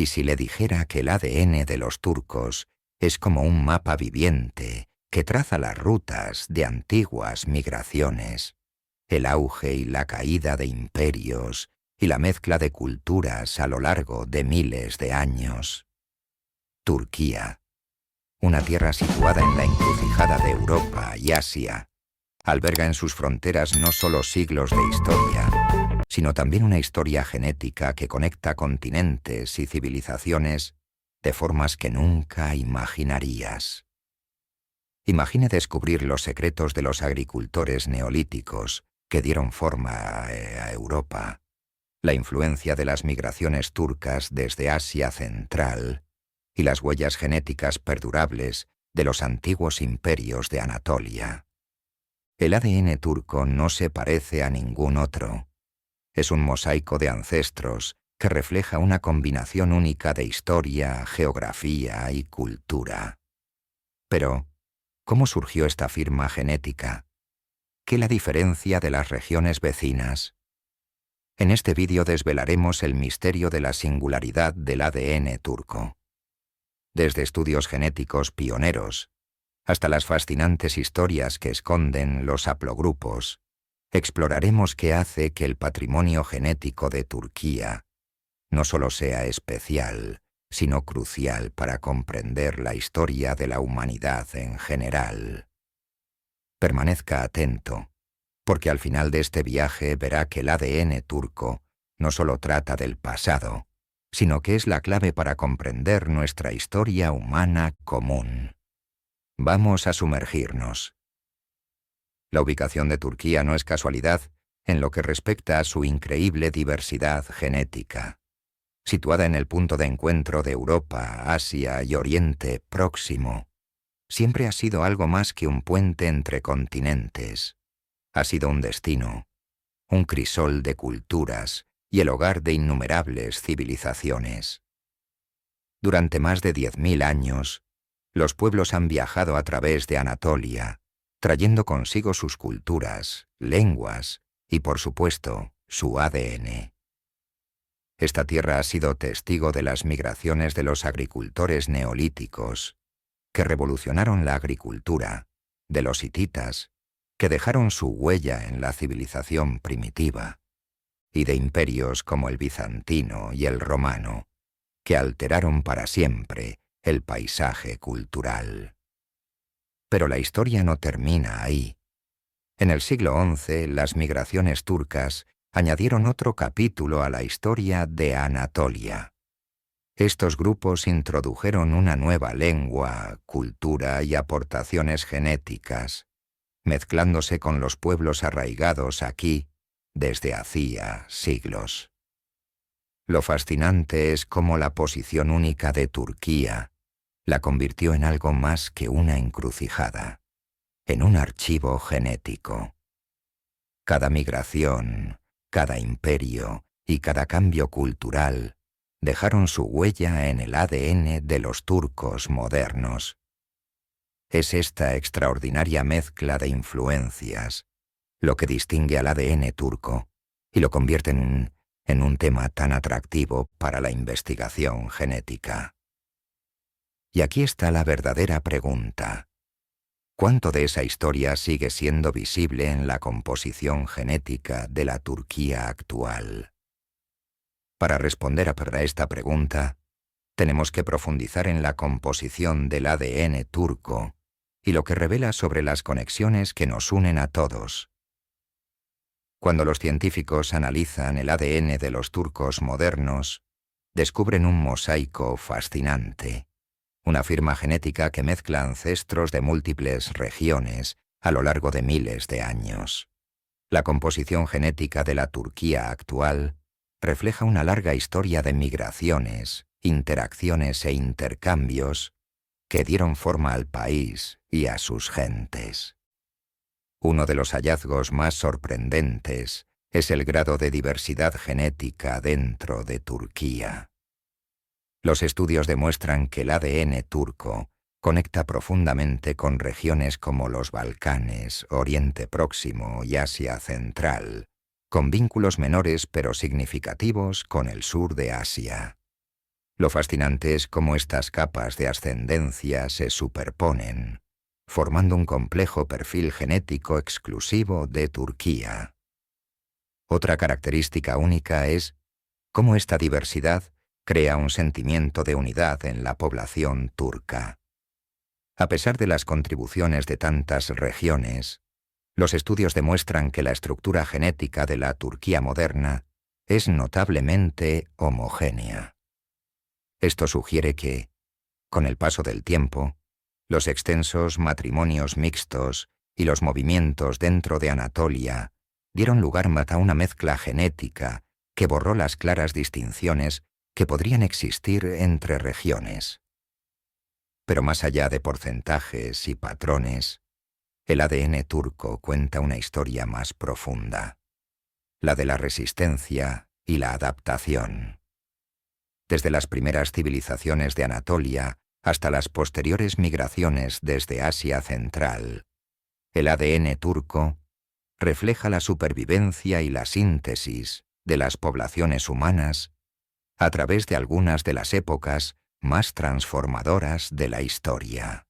¿Y si le dijera que el ADN de los turcos es como un mapa viviente que traza las rutas de antiguas migraciones, el auge y la caída de imperios y la mezcla de culturas a lo largo de miles de años? Turquía, una tierra situada en la encrucijada de Europa y Asia, alberga en sus fronteras no solo siglos de historia, sino también una historia genética que conecta continentes y civilizaciones de formas que nunca imaginarías. Imagine descubrir los secretos de los agricultores neolíticos que dieron forma a Europa, la influencia de las migraciones turcas desde Asia Central y las huellas genéticas perdurables de los antiguos imperios de Anatolia. El ADN turco no se parece a ningún otro. Es un mosaico de ancestros que refleja una combinación única de historia, geografía y cultura. Pero, ¿cómo surgió esta firma genética? ¿Qué la diferencia de las regiones vecinas? En este vídeo desvelaremos el misterio de la singularidad del ADN turco. Desde estudios genéticos pioneros hasta las fascinantes historias que esconden los haplogrupos, exploraremos qué hace que el patrimonio genético de Turquía no solo sea especial, sino crucial para comprender la historia de la humanidad en general. Permanezca atento, porque al final de este viaje verá que el ADN turco no solo trata del pasado, sino que es la clave para comprender nuestra historia humana común. Vamos a sumergirnos. La ubicación de Turquía no es casualidad en lo que respecta a su increíble diversidad genética. Situada en el punto de encuentro de Europa, Asia y Oriente Próximo, siempre ha sido algo más que un puente entre continentes. Ha sido un destino, un crisol de culturas y el hogar de innumerables civilizaciones. Durante más de 10.000 años, los pueblos han viajado a través de Anatolia, trayendo consigo sus culturas, lenguas y, por supuesto, su ADN. Esta tierra ha sido testigo de las migraciones de los agricultores neolíticos, que revolucionaron la agricultura, de los hititas, que dejaron su huella en la civilización primitiva, y de imperios como el bizantino y el romano, que alteraron para siempre el paisaje cultural. Pero la historia no termina ahí. En el siglo XI, las migraciones turcas añadieron otro capítulo a la historia de Anatolia. Estos grupos introdujeron una nueva lengua, cultura y aportaciones genéticas, mezclándose con los pueblos arraigados aquí desde hacía siglos. Lo fascinante es cómo la posición única de Turquía la convirtió en algo más que una encrucijada, en un archivo genético. Cada migración, cada imperio y cada cambio cultural dejaron su huella en el ADN de los turcos modernos. Es esta extraordinaria mezcla de influencias lo que distingue al ADN turco y lo convierte en un tema tan atractivo para la investigación genética. Y aquí está la verdadera pregunta. ¿Cuánto de esa historia sigue siendo visible en la composición genética de la Turquía actual? Para responder a esta pregunta, tenemos que profundizar en la composición del ADN turco y lo que revela sobre las conexiones que nos unen a todos. Cuando los científicos analizan el ADN de los turcos modernos, descubren un mosaico fascinante, una firma genética que mezcla ancestros de múltiples regiones a lo largo de miles de años. La composición genética de la Turquía actual refleja una larga historia de migraciones, interacciones e intercambios que dieron forma al país y a sus gentes. Uno de los hallazgos más sorprendentes es el grado de diversidad genética dentro de Turquía. Los estudios demuestran que el ADN turco conecta profundamente con regiones como los Balcanes, Oriente Próximo y Asia Central, con vínculos menores pero significativos con el sur de Asia. Lo fascinante es cómo estas capas de ascendencia se superponen, formando un complejo perfil genético exclusivo de Turquía. Otra característica única es cómo esta diversidad crea un sentimiento de unidad en la población turca. A pesar de las contribuciones de tantas regiones, los estudios demuestran que la estructura genética de la Turquía moderna es notablemente homogénea. Esto sugiere que, con el paso del tiempo, los extensos matrimonios mixtos y los movimientos dentro de Anatolia dieron lugar a una mezcla genética que borró las claras distinciones que podrían existir entre regiones. Pero más allá de porcentajes y patrones, el ADN turco cuenta una historia más profunda, la de la resistencia y la adaptación. Desde las primeras civilizaciones de Anatolia hasta las posteriores migraciones desde Asia Central, el ADN turco refleja la supervivencia y la síntesis de las poblaciones humanas a través de algunas de las épocas más transformadoras de la historia.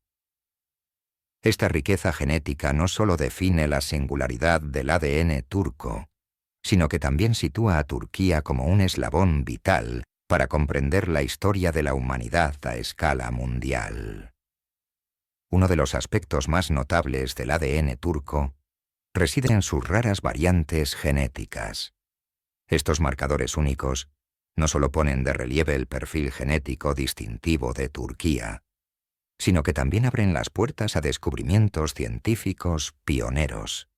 Esta riqueza genética no solo define la singularidad del ADN turco, sino que también sitúa a Turquía como un eslabón vital para comprender la historia de la humanidad a escala mundial. Uno de los aspectos más notables del ADN turco reside en sus raras variantes genéticas. Estos marcadores únicos no solo ponen de relieve el perfil genético distintivo de Turquía, sino que también abren las puertas a descubrimientos científicos pioneros.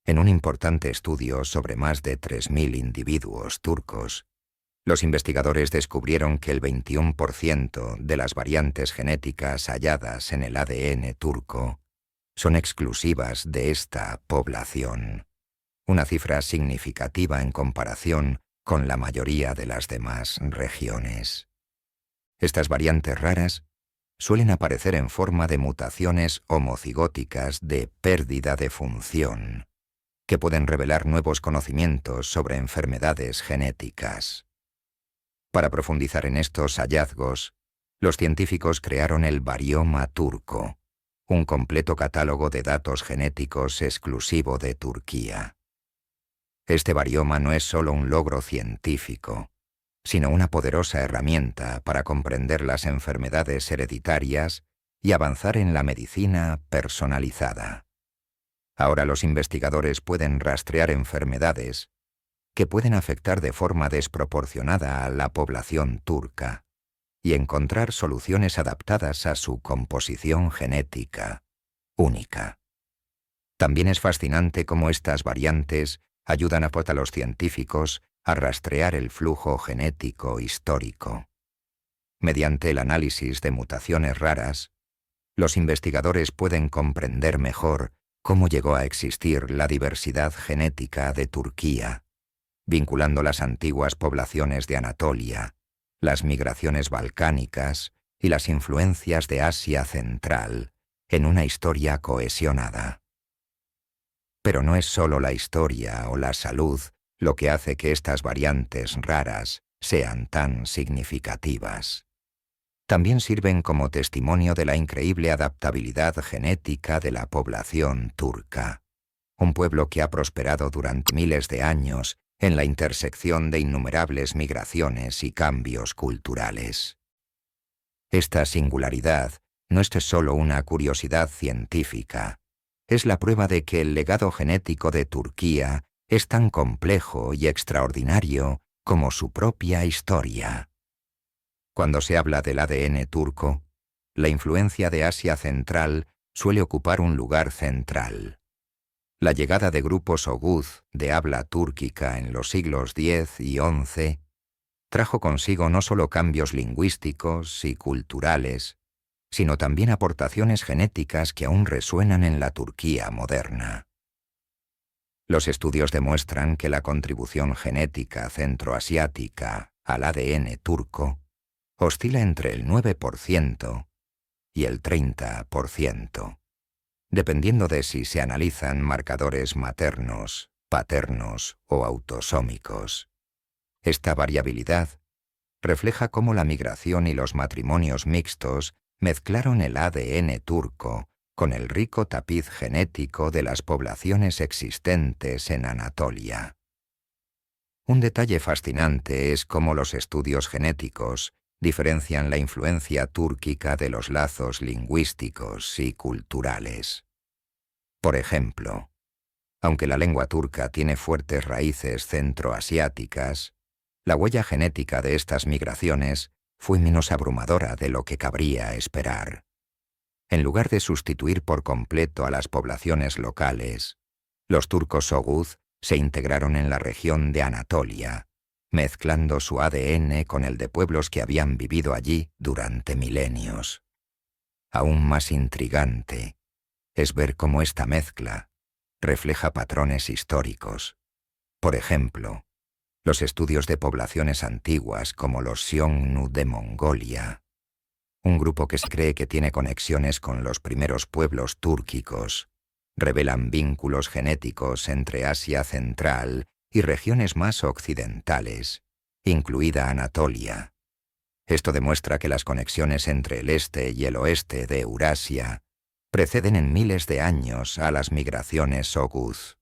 En un importante estudio sobre más de 3.000 individuos turcos, los investigadores descubrieron que el 21% de las variantes genéticas halladas en el ADN turco son exclusivas de esta población, una cifra significativa en comparación con la mayoría de las demás regiones. Estas variantes raras suelen aparecer en forma de mutaciones homocigóticas de pérdida de función, que pueden revelar nuevos conocimientos sobre enfermedades genéticas. Para profundizar en estos hallazgos, los científicos crearon el Varioma Turco, un completo catálogo de datos genéticos exclusivo de Turquía. Este varioma no es solo un logro científico, sino una poderosa herramienta para comprender las enfermedades hereditarias y avanzar en la medicina personalizada. Ahora los investigadores pueden rastrear enfermedades que pueden afectar de forma desproporcionada a la población turca y encontrar soluciones adaptadas a su composición genética única. También es fascinante cómo estas variantes ayudan a los científicos a rastrear el flujo genético histórico. Mediante el análisis de mutaciones raras, los investigadores pueden comprender mejor cómo llegó a existir la diversidad genética de Turquía, vinculando las antiguas poblaciones de Anatolia, las migraciones balcánicas y las influencias de Asia Central en una historia cohesionada. Pero no es solo la historia o la salud lo que hace que estas variantes raras sean tan significativas. También sirven como testimonio de la increíble adaptabilidad genética de la población turca, un pueblo que ha prosperado durante miles de años en la intersección de innumerables migraciones y cambios culturales. Esta singularidad no es solo una curiosidad científica, es la prueba de que el legado genético de Turquía es tan complejo y extraordinario como su propia historia. Cuando se habla del ADN turco, la influencia de Asia Central suele ocupar un lugar central. La llegada de grupos oguz de habla túrquica en los siglos X y XI trajo consigo no solo cambios lingüísticos y culturales, sino también aportaciones genéticas que aún resuenan en la Turquía moderna. Los estudios demuestran que la contribución genética centroasiática al ADN turco oscila entre el 9% y el 30%, dependiendo de si se analizan marcadores maternos, paternos o autosómicos. Esta variabilidad refleja cómo la migración y los matrimonios mixtos mezclaron el ADN turco con el rico tapiz genético de las poblaciones existentes en Anatolia. Un detalle fascinante es cómo los estudios genéticos diferencian la influencia túrquica de los lazos lingüísticos y culturales. Por ejemplo, aunque la lengua turca tiene fuertes raíces centroasiáticas, la huella genética de estas migraciones fue menos abrumadora de lo que cabría esperar. En lugar de sustituir por completo a las poblaciones locales, los turcos oguz se integraron en la región de Anatolia, mezclando su ADN con el de pueblos que habían vivido allí durante milenios. Aún más intrigante es ver cómo esta mezcla refleja patrones históricos. Por ejemplo, los estudios de poblaciones antiguas como los Xiongnu de Mongolia, un grupo que se cree que tiene conexiones con los primeros pueblos túrquicos, revelan vínculos genéticos entre Asia Central y regiones más occidentales, incluida Anatolia. Esto demuestra que las conexiones entre el este y el oeste de Eurasia preceden en miles de años a las migraciones oguz.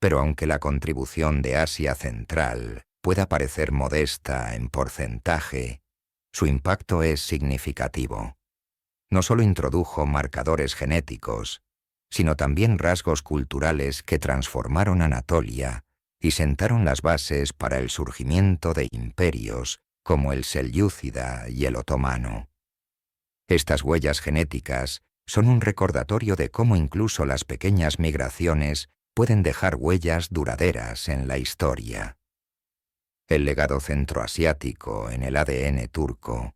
Pero aunque la contribución de Asia Central pueda parecer modesta en porcentaje, su impacto es significativo. No solo introdujo marcadores genéticos, sino también rasgos culturales que transformaron Anatolia y sentaron las bases para el surgimiento de imperios como el selyúcida y el otomano. Estas huellas genéticas son un recordatorio de cómo incluso las pequeñas migraciones pueden dejar huellas duraderas en la historia. El legado centroasiático en el ADN turco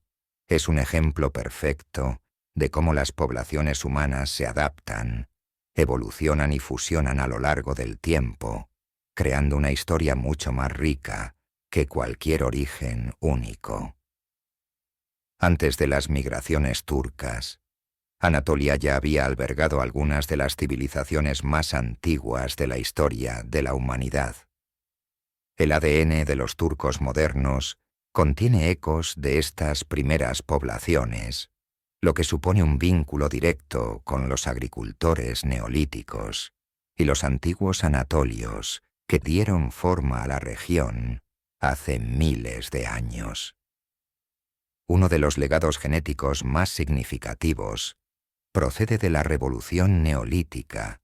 es un ejemplo perfecto de cómo las poblaciones humanas se adaptan, evolucionan y fusionan a lo largo del tiempo, creando una historia mucho más rica que cualquier origen único. Antes de las migraciones turcas, Anatolia ya había albergado algunas de las civilizaciones más antiguas de la historia de la humanidad. El ADN de los turcos modernos contiene ecos de estas primeras poblaciones, lo que supone un vínculo directo con los agricultores neolíticos y los antiguos anatolios que dieron forma a la región hace miles de años. Uno de los legados genéticos más significativos procede de la revolución neolítica,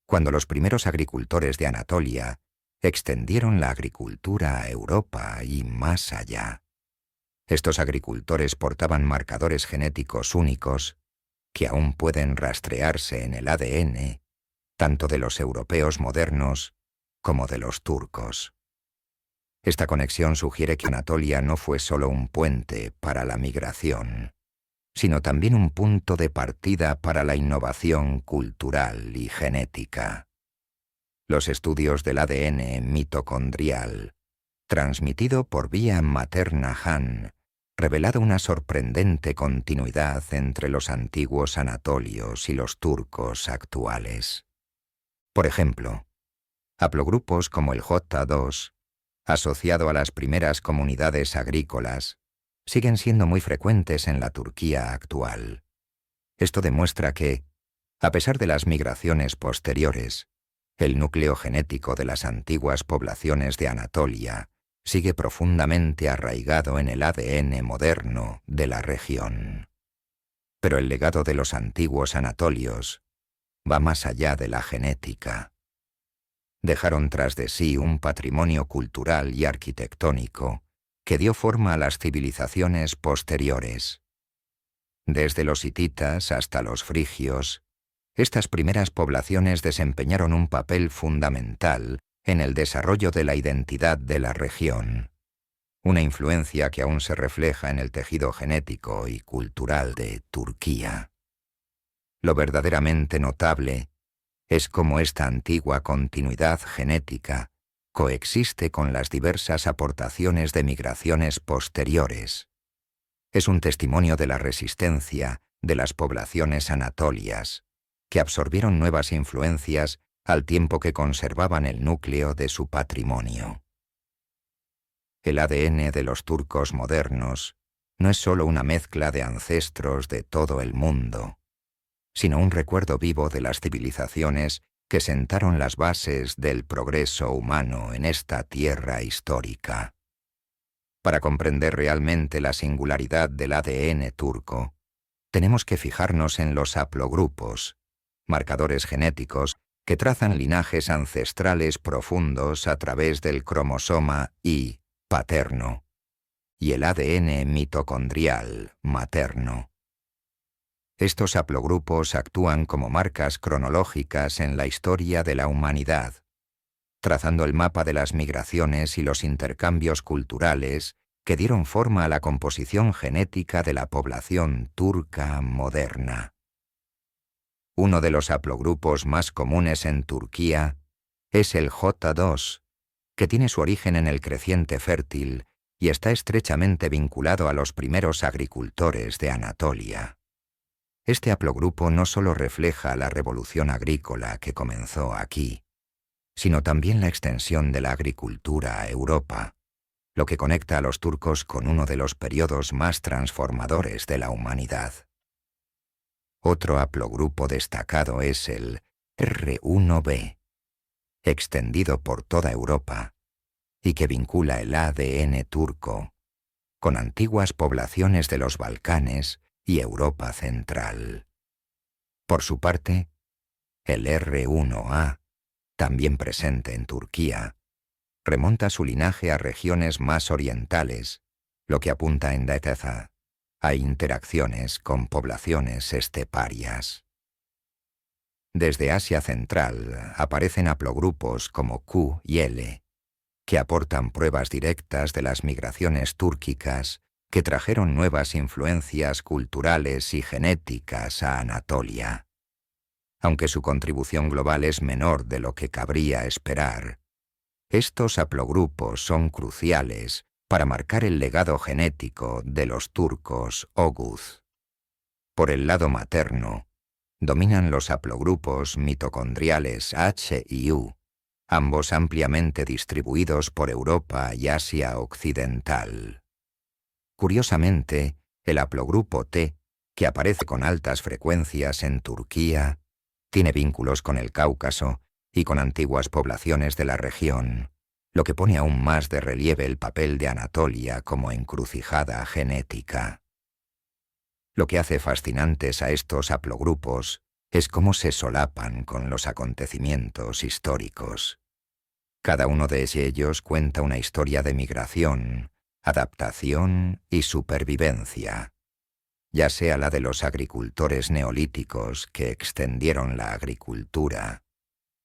cuando los primeros agricultores de Anatolia extendieron la agricultura a Europa y más allá. Estos agricultores portaban marcadores genéticos únicos que aún pueden rastrearse en el ADN, tanto de los europeos modernos como de los turcos. Esta conexión sugiere que Anatolia no fue solo un puente para la migración, sino también un punto de partida para la innovación cultural y genética. Los estudios del ADN mitocondrial, transmitido por vía materna Han, revelado una sorprendente continuidad entre los antiguos anatolios y los turcos actuales. Por ejemplo, haplogrupos como el J2, asociado a las primeras comunidades agrícolas, siguen siendo muy frecuentes en la Turquía actual. Esto demuestra que, a pesar de las migraciones posteriores, el núcleo genético de las antiguas poblaciones de Anatolia sigue profundamente arraigado en el ADN moderno de la región. Pero el legado de los antiguos anatolios va más allá de la genética. Dejaron tras de sí un patrimonio cultural y arquitectónico que dio forma a las civilizaciones posteriores. Desde los hititas hasta los frigios, estas primeras poblaciones desempeñaron un papel fundamental en el desarrollo de la identidad de la región, una influencia que aún se refleja en el tejido genético y cultural de Turquía. Lo verdaderamente notable es cómo esta antigua continuidad genética coexiste con las diversas aportaciones de migraciones posteriores. Es un testimonio de la resistencia de las poblaciones anatolias, que absorbieron nuevas influencias al tiempo que conservaban el núcleo de su patrimonio. El ADN de los turcos modernos no es solo una mezcla de ancestros de todo el mundo, sino un recuerdo vivo de las civilizaciones que sentaron las bases del progreso humano en esta tierra histórica. Para comprender realmente la singularidad del ADN turco, tenemos que fijarnos en los haplogrupos, marcadores genéticos que trazan linajes ancestrales profundos a través del cromosoma Y paterno y el ADN mitocondrial materno. Estos haplogrupos actúan como marcas cronológicas en la historia de la humanidad, trazando el mapa de las migraciones y los intercambios culturales que dieron forma a la composición genética de la población turca moderna. Uno de los haplogrupos más comunes en Turquía es el J2, que tiene su origen en el creciente fértil y está estrechamente vinculado a los primeros agricultores de Anatolia. Este haplogrupo no solo refleja la revolución agrícola que comenzó aquí, sino también la extensión de la agricultura a Europa, lo que conecta a los turcos con uno de los periodos más transformadores de la humanidad. Otro haplogrupo destacado es el R1b, extendido por toda Europa, y que vincula el ADN turco con antiguas poblaciones de los Balcanes y Europa central. Por su parte, el R1a, también presente en Turquía, remonta su linaje a regiones más orientales, lo que apunta en Daeteza a interacciones con poblaciones esteparias. Desde Asia Central aparecen haplogrupos como Q y L, que aportan pruebas directas de las migraciones túrquicas que trajeron nuevas influencias culturales y genéticas a Anatolia. Aunque su contribución global es menor de lo que cabría esperar, estos haplogrupos son cruciales para marcar el legado genético de los turcos Oguz. Por el lado materno, dominan los haplogrupos mitocondriales H y U, ambos ampliamente distribuidos por Europa y Asia Occidental. Curiosamente, el haplogrupo T, que aparece con altas frecuencias en Turquía, tiene vínculos con el Cáucaso y con antiguas poblaciones de la región, lo que pone aún más de relieve el papel de Anatolia como encrucijada genética. Lo que hace fascinantes a estos haplogrupos es cómo se solapan con los acontecimientos históricos. Cada uno de ellos cuenta una historia de migración, adaptación y supervivencia, ya sea la de los agricultores neolíticos que extendieron la agricultura,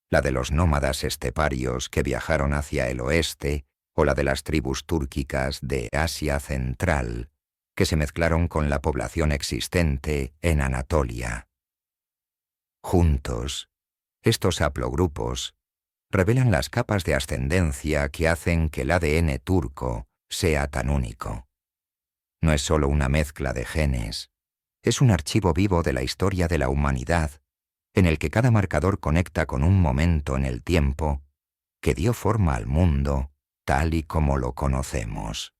la de los nómadas esteparios que viajaron hacia el oeste o la de las tribus túrquicas de Asia Central que se mezclaron con la población existente en Anatolia. Juntos, estos haplogrupos revelan las capas de ascendencia que hacen que el ADN turco sea tan único. No es solo una mezcla de genes, es un archivo vivo de la historia de la humanidad, en el que cada marcador conecta con un momento en el tiempo que dio forma al mundo tal y como lo conocemos.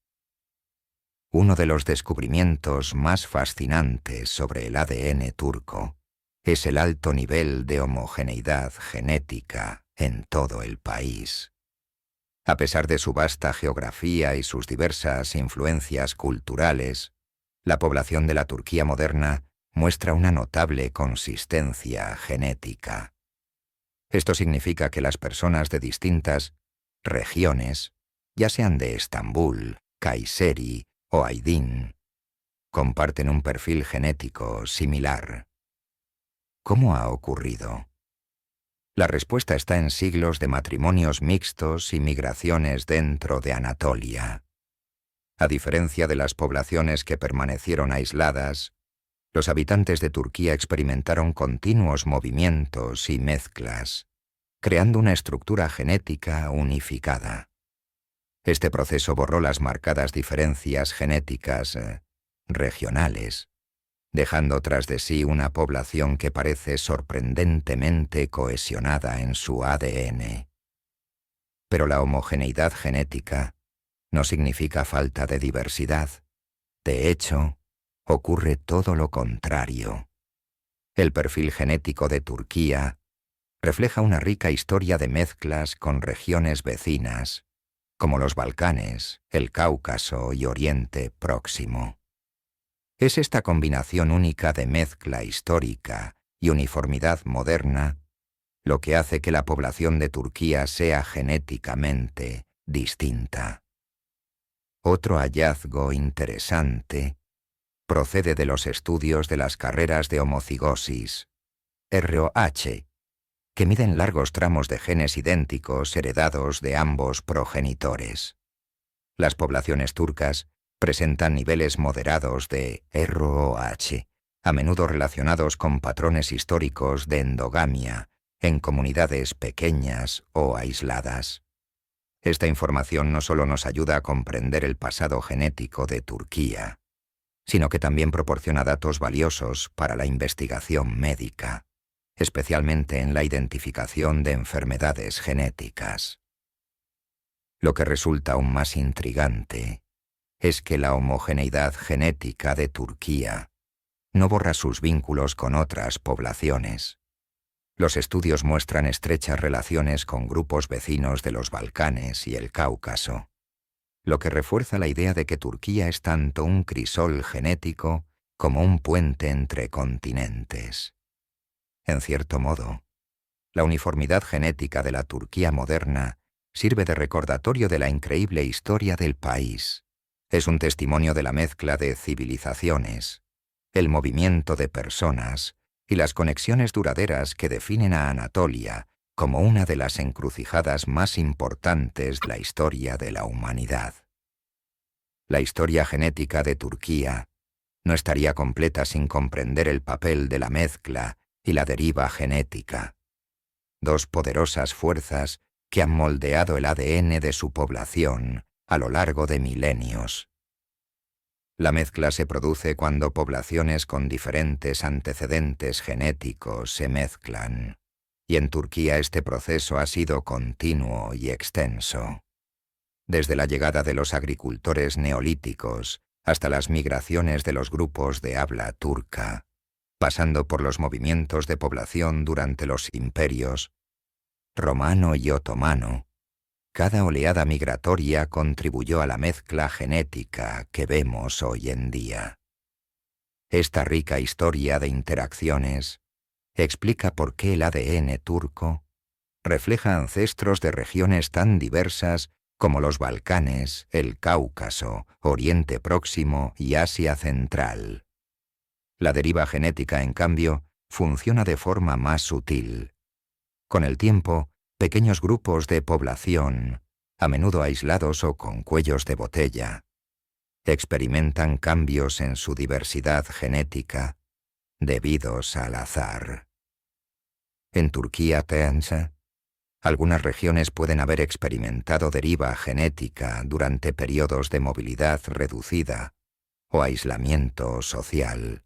Uno de los descubrimientos más fascinantes sobre el ADN turco es el alto nivel de homogeneidad genética en todo el país. A pesar de su vasta geografía y sus diversas influencias culturales, la población de la Turquía moderna muestra una notable consistencia genética. Esto significa que las personas de distintas regiones, ya sean de Estambul, Kayseri o Aydin, comparten un perfil genético similar. ¿Cómo ha ocurrido? La respuesta está en siglos de matrimonios mixtos y migraciones dentro de Anatolia. A diferencia de las poblaciones que permanecieron aisladas, los habitantes de Turquía experimentaron continuos movimientos y mezclas, creando una estructura genética unificada. Este proceso borró las marcadas diferencias genéticas regionales, dejando tras de sí una población que parece sorprendentemente cohesionada en su ADN. Pero la homogeneidad genética No significa falta de diversidad. De hecho, ocurre todo lo contrario. El perfil genético de Turquía refleja una rica historia de mezclas con regiones vecinas, como los Balcanes, el Cáucaso y Oriente Próximo. Es esta combinación única de mezcla histórica y uniformidad moderna lo que hace que la población de Turquía sea genéticamente distinta. Otro hallazgo interesante procede de los estudios de las carreras de homocigosis, ROH, que miden largos tramos de genes idénticos heredados de ambos progenitores. Las poblaciones turcas presentan niveles moderados de ROH, a menudo relacionados con patrones históricos de endogamia en comunidades pequeñas o aisladas. Esta información no solo nos ayuda a comprender el pasado genético de Turquía, sino que también proporciona datos valiosos para la investigación médica, especialmente en la identificación de enfermedades genéticas. Lo que resulta aún más intrigante es que la homogeneidad genética de Turquía no borra sus vínculos con otras poblaciones. Los estudios muestran estrechas relaciones con grupos vecinos de los Balcanes y el Cáucaso, lo que refuerza la idea de que Turquía es tanto un crisol genético como un puente entre continentes. En cierto modo, la uniformidad genética de la Turquía moderna sirve de recordatorio de la increíble historia del país. Es un testimonio de la mezcla de civilizaciones, el movimiento de personas y las conexiones duraderas que definen a Anatolia como una de las encrucijadas más importantes de la historia de la humanidad. La historia genética de Turquía no estaría completa sin comprender el papel de la mezcla y la deriva genética, dos poderosas fuerzas que han moldeado el ADN de su población a lo largo de milenios. La mezcla se produce cuando poblaciones con diferentes antecedentes genéticos se mezclan, y en Turquía este proceso ha sido continuo y extenso. Desde la llegada de los agricultores neolíticos hasta las migraciones de los grupos de habla turca, pasando por los movimientos de población durante los imperios romano y otomano, cada oleada migratoria contribuyó a la mezcla genética que vemos hoy en día. Esta rica historia de interacciones explica por qué el ADN turco refleja ancestros de regiones tan diversas como los Balcanes, el Cáucaso, Oriente Próximo y Asia Central. La deriva genética, en cambio, funciona de forma más sutil. Con el tiempo, pequeños grupos de población, a menudo aislados o con cuellos de botella, experimentan cambios en su diversidad genética debidos al azar. En Turquía tensa, algunas regiones pueden haber experimentado deriva genética durante periodos de movilidad reducida o aislamiento social,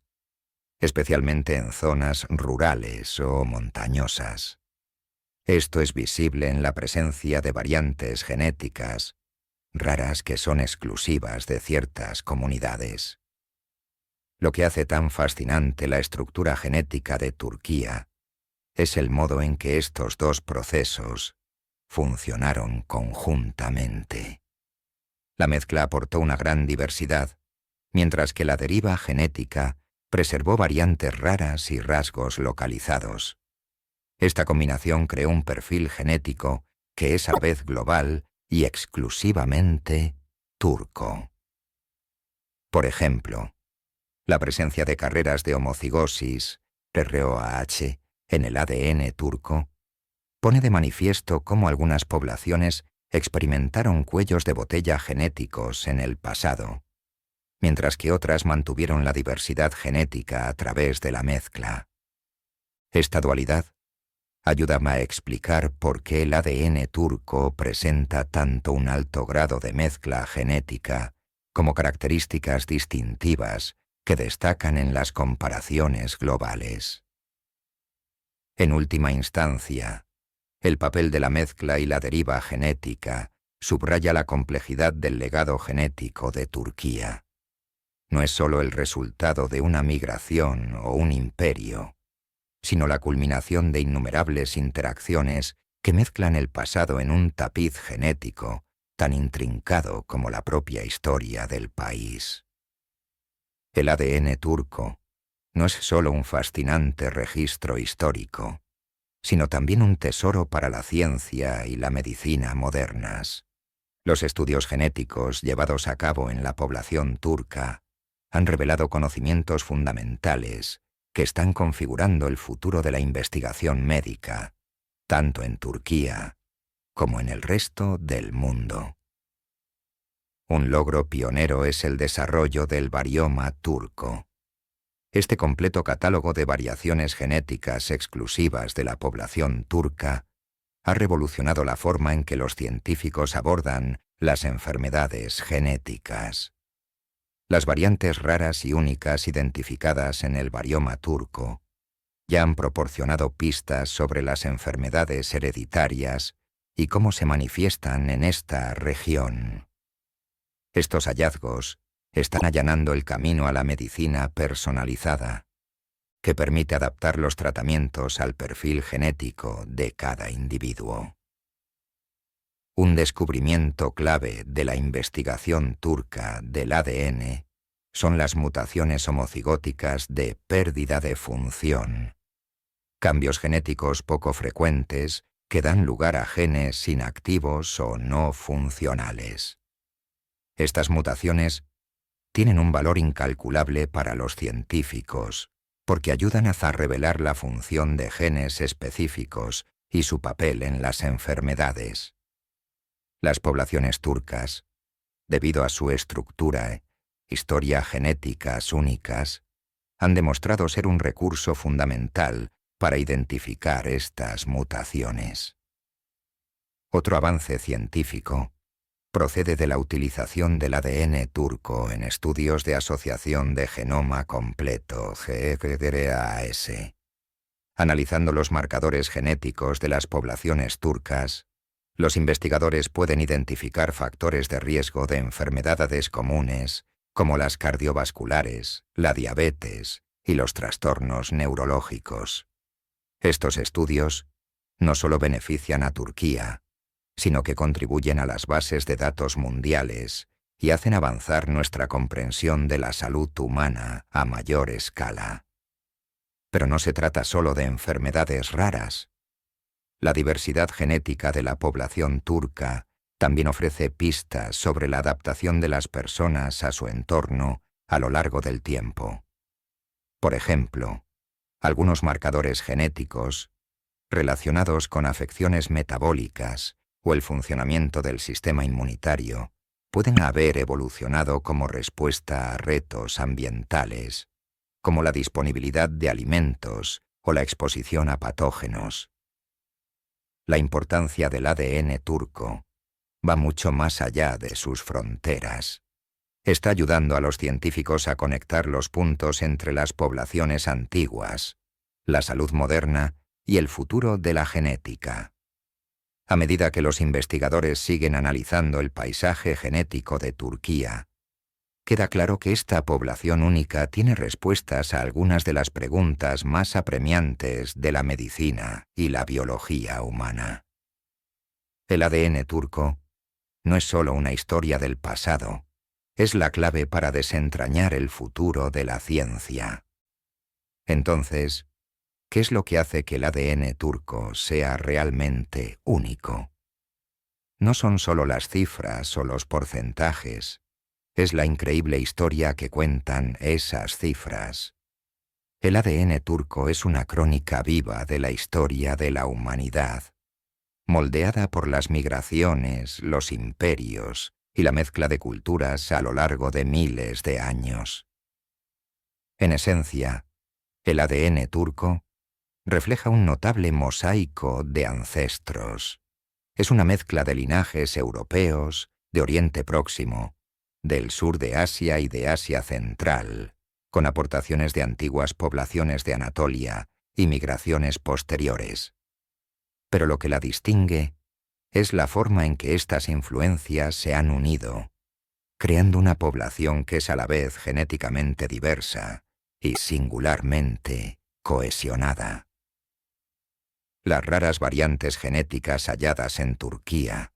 especialmente en zonas rurales o montañosas. Esto es visible en la presencia de variantes genéticas raras que son exclusivas de ciertas comunidades. Lo que hace tan fascinante la estructura genética de Turquía es el modo en que estos dos procesos funcionaron conjuntamente. La mezcla aportó una gran diversidad, mientras que la deriva genética preservó variantes raras y rasgos localizados. Esta combinación creó un perfil genético que es a la vez global y exclusivamente turco. Por ejemplo, la presencia de carreras de homocigosis, ROH, en el ADN turco, pone de manifiesto cómo algunas poblaciones experimentaron cuellos de botella genéticos en el pasado, mientras que otras mantuvieron la diversidad genética a través de la mezcla. Esta dualidad ayúdame a explicar por qué el ADN turco presenta tanto un alto grado de mezcla genética como características distintivas que destacan en las comparaciones globales. En última instancia, el papel de la mezcla y la deriva genética subraya la complejidad del legado genético de Turquía. No es solo el resultado de una migración o un imperio, sino la culminación de innumerables interacciones que mezclan el pasado en un tapiz genético tan intrincado como la propia historia del país. El ADN turco no es solo un fascinante registro histórico, sino también un tesoro para la ciencia y la medicina modernas. Los estudios genéticos llevados a cabo en la población turca han revelado conocimientos fundamentales que están configurando el futuro de la investigación médica, tanto en Turquía como en el resto del mundo. Un logro pionero es el desarrollo del varioma turco. Este completo catálogo de variaciones genéticas exclusivas de la población turca ha revolucionado la forma en que los científicos abordan las enfermedades genéticas. Las variantes raras y únicas identificadas en el varioma turco ya han proporcionado pistas sobre las enfermedades hereditarias y cómo se manifiestan en esta región. Estos hallazgos están allanando el camino a la medicina personalizada, que permite adaptar los tratamientos al perfil genético de cada individuo. Un descubrimiento clave de la investigación turca del ADN son las mutaciones homocigóticas de pérdida de función, cambios genéticos poco frecuentes que dan lugar a genes inactivos o no funcionales. Estas mutaciones tienen un valor incalculable para los científicos, porque ayudan a revelar la función de genes específicos y su papel en las enfermedades. Las poblaciones turcas, debido a su estructura, historia genéticas únicas, han demostrado ser un recurso fundamental para identificar estas mutaciones. Otro avance científico procede de la utilización del ADN turco en estudios de asociación de genoma completo, GEGDRAS. Analizando los marcadores genéticos de las poblaciones turcas, los investigadores pueden identificar factores de riesgo de enfermedades comunes como las cardiovasculares, la diabetes y los trastornos neurológicos. Estos estudios no solo benefician a Turquía, sino que contribuyen a las bases de datos mundiales y hacen avanzar nuestra comprensión de la salud humana a mayor escala. Pero no se trata solo de enfermedades raras. La diversidad genética de la población turca también ofrece pistas sobre la adaptación de las personas a su entorno a lo largo del tiempo. Por ejemplo, algunos marcadores genéticos relacionados con afecciones metabólicas o el funcionamiento del sistema inmunitario pueden haber evolucionado como respuesta a retos ambientales, como la disponibilidad de alimentos o la exposición a patógenos. La importancia del ADN turco va mucho más allá de sus fronteras. Está ayudando a los científicos a conectar los puntos entre las poblaciones antiguas, la salud moderna y el futuro de la genética. A medida que los investigadores siguen analizando el paisaje genético de Turquía, queda claro que esta población única tiene respuestas a algunas de las preguntas más apremiantes de la medicina y la biología humana. El ADN turco no es solo una historia del pasado, es la clave para desentrañar el futuro de la ciencia. Entonces, ¿qué es lo que hace que el ADN turco sea realmente único? No son solo las cifras o los porcentajes, es la increíble historia que cuentan esas cifras. El ADN turco es una crónica viva de la historia de la humanidad, moldeada por las migraciones, los imperios y la mezcla de culturas a lo largo de miles de años. En esencia, el ADN turco refleja un notable mosaico de ancestros. Es una mezcla de linajes europeos, de Oriente Próximo, del sur de Asia y de Asia Central, con aportaciones de antiguas poblaciones de Anatolia y migraciones posteriores. Pero lo que la distingue es la forma en que estas influencias se han unido, creando una población que es a la vez genéticamente diversa y singularmente cohesionada. Las raras variantes genéticas halladas en Turquía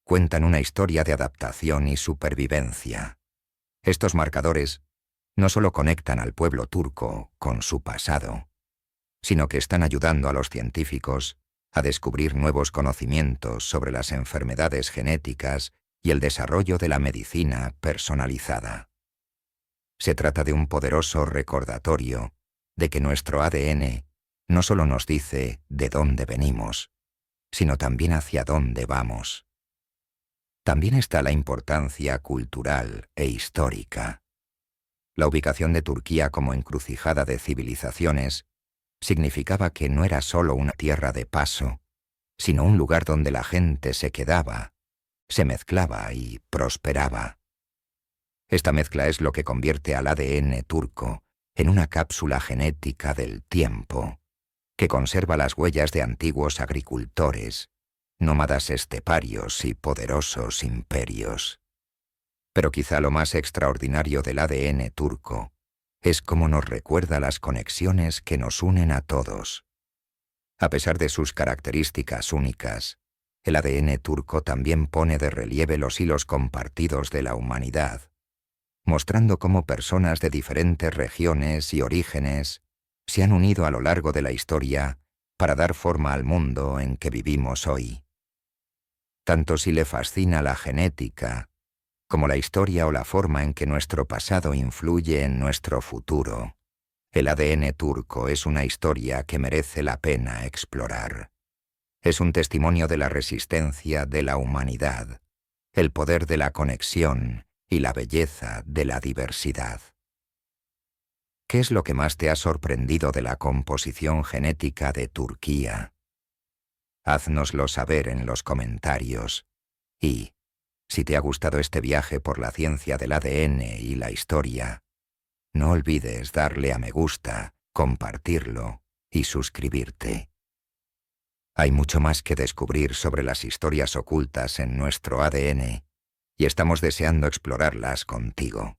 cuentan una historia de adaptación y supervivencia. Estos marcadores no solo conectan al pueblo turco con su pasado, sino que están ayudando a los científicos a descubrir nuevos conocimientos sobre las enfermedades genéticas y el desarrollo de la medicina personalizada. Se trata de un poderoso recordatorio de que nuestro ADN no solo nos dice de dónde venimos, sino también hacia dónde vamos. También está la importancia cultural e histórica. La ubicación de Turquía como encrucijada de civilizaciones significaba que no era solo una tierra de paso, sino un lugar donde la gente se quedaba, se mezclaba y prosperaba. Esta mezcla es lo que convierte al ADN turco en una cápsula genética del tiempo, que conserva las huellas de antiguos agricultores, nómadas esteparios y poderosos imperios. Pero quizá lo más extraordinario del ADN turco es cómo nos recuerda las conexiones que nos unen a todos. A pesar de sus características únicas, el ADN turco también pone de relieve los hilos compartidos de la humanidad, mostrando cómo personas de diferentes regiones y orígenes se han unido a lo largo de la historia para dar forma al mundo en que vivimos hoy. Tanto si le fascina la genética, como la historia o la forma en que nuestro pasado influye en nuestro futuro, el ADN turco es una historia que merece la pena explorar. Es un testimonio de la resistencia de la humanidad, el poder de la conexión y la belleza de la diversidad. ¿Qué es lo que más te ha sorprendido de la composición genética de Turquía? Háznoslo saber en los comentarios y, si te ha gustado este viaje por la ciencia del ADN y la historia, no olvides darle a me gusta, compartirlo y suscribirte. Hay mucho más que descubrir sobre las historias ocultas en nuestro ADN y estamos deseando explorarlas contigo.